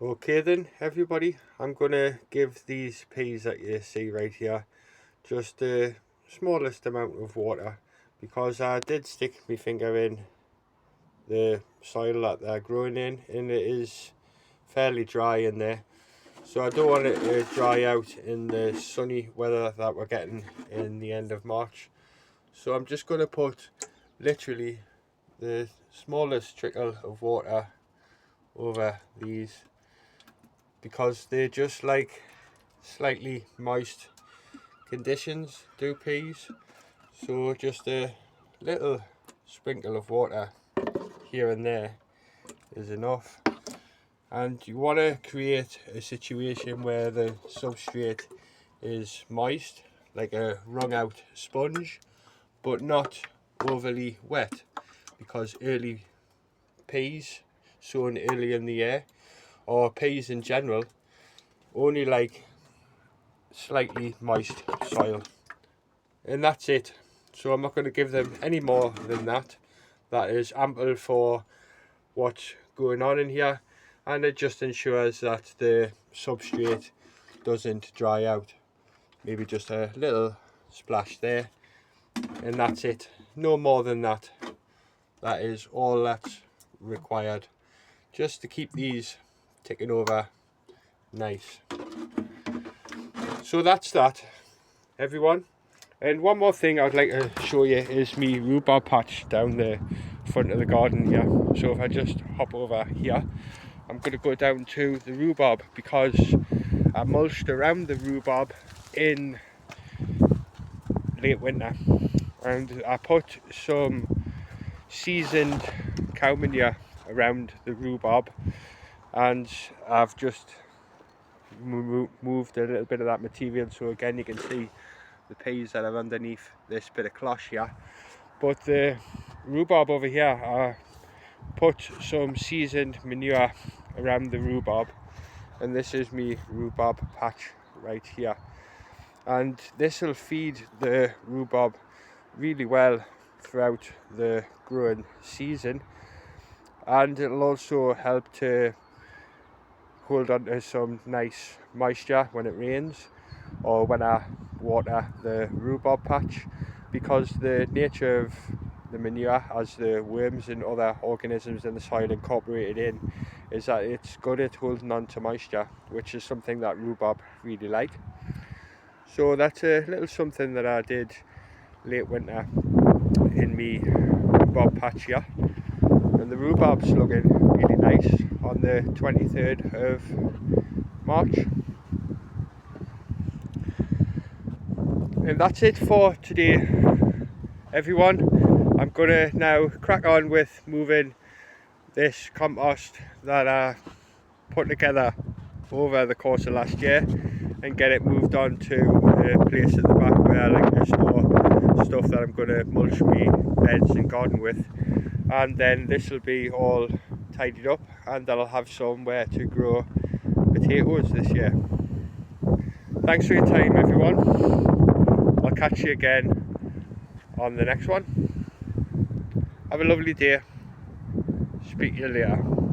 Okay then everybody, I'm gonna give these peas that you see right here just the smallest amount of water, because I did stick my finger in the soil that they're growing in and it is fairly dry in there, so I don't want it to dry out in the sunny weather that we're getting in the end of March. So I'm just going to put literally the smallest trickle of water over these, because they're just like slightly moist conditions, do peas. So just a little sprinkle of water here and there is enough. And you want to create a situation where the substrate is moist, like a wrung out sponge, but not overly wet, because early peas sown early in the year, or peas in general, only like slightly moist soil. And that's it. So I'm not going to give them any more than that. That is ample for what's going on in here, and it just ensures that the substrate doesn't dry out. Maybe just a little splash there, and that's it. No more than that. That is all that's required, just to keep these ticking over nice. So that's that, everyone. And one more thing I'd like to show you is me rhubarb patch down the front of the garden here. So if I just hop over here, I'm going to go down to the rhubarb, because I mulched around the rhubarb in late winter, and I put some seasoned cow manure around the rhubarb, and I've just moved a little bit of that material, so again you can see the peas that are underneath this bit of cloche here. But the rhubarb over here, I put some seasoned manure around the rhubarb, and this is me rhubarb patch right here, and this will feed the rhubarb really well throughout the growing season, and it'll also help to hold on to some nice moisture when it rains or when I water the rhubarb patch, because the nature of the manure, as the worms and other organisms in the soil incorporated in, is that it's good at holding on to moisture, which is something that rhubarb really like. So that's a little something that I did late winter in me rhubarb patch here, and the rhubarb's looking really nice on the 23rd of March. And that's it for today, everyone. I'm gonna now crack on with moving this compost that I put together over the course of last year and get it moved on to a place at the back where I like to store stuff that I'm gonna mulch me beds and garden with, and then this will be all tidied up and I'll have somewhere to grow potatoes this year. Thanks for your time, everyone. I'll catch you again on the next one. Have a lovely day. Speak to you later.